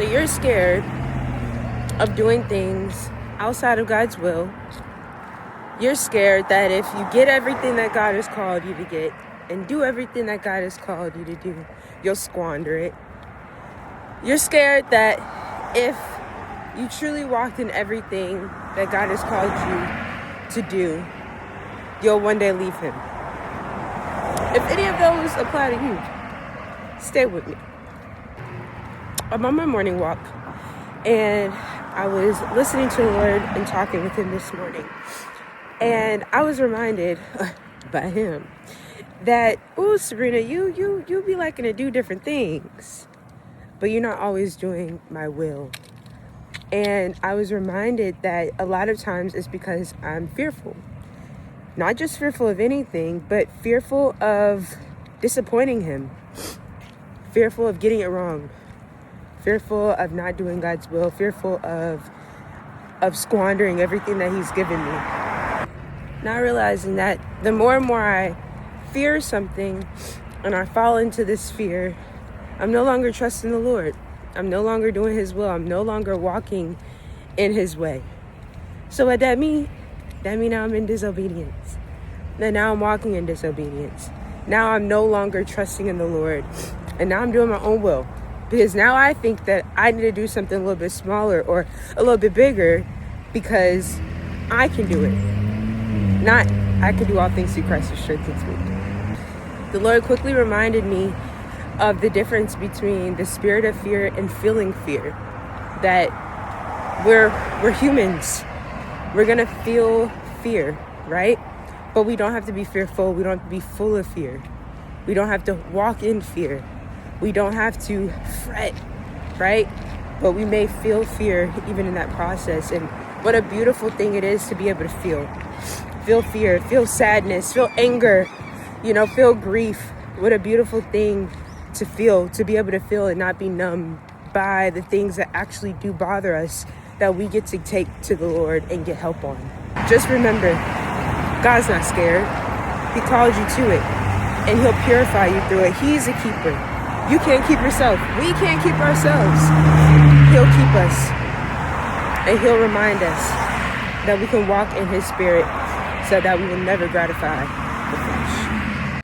So you're scared of doing things outside of God's will. You're scared that if you get everything that God has called you to get and do everything that God has called you to do, you'll squander it. You're scared that if you truly walked in everything that God has called you to do, you'll one day leave him. If any of those apply to you, stay with me. I'm on my morning walk, and I was listening to the Lord and talking with him this morning. And I was reminded by him that, Serena, you be liking to do different things, but you're not always doing my will. And I was reminded that a lot of times it's because I'm fearful. Not just fearful of anything, but fearful of disappointing him. Fearful of getting it wrong. Fearful of not doing God's will. Fearful of squandering everything that he's given me. Not realizing that the more and more I fear something and I fall into this fear, I'm no longer trusting the Lord. I'm no longer doing his will. I'm no longer walking in his way. So what that mean? That mean now I'm in disobedience. And now I'm walking in disobedience. Now I'm no longer trusting in the Lord. And now I'm doing my own will. Because now I think that I need to do something a little bit smaller or a little bit bigger because I can do it. Not, I can do all things through Christ who strengthens me. The Lord quickly reminded me of the difference between the spirit of fear and feeling fear. That we're humans. We're going to feel fear, right? But we don't have to be fearful. We don't have to be full of fear. We don't have to walk in fear. We don't have to fret, right? But we may feel fear even in that process. And what a beautiful thing it is to be able to feel. Feel fear, feel sadness, feel anger, feel grief. What a beautiful thing to feel, to be able to feel and not be numb by the things that actually do bother us, that we get to take to the Lord and get help on. Just remember, God's not scared. He called you to it, and he'll purify you through it. He's a keeper. You can't keep yourself. We can't keep ourselves. He'll keep us, and he'll remind us that we can walk in his spirit so that we will never gratify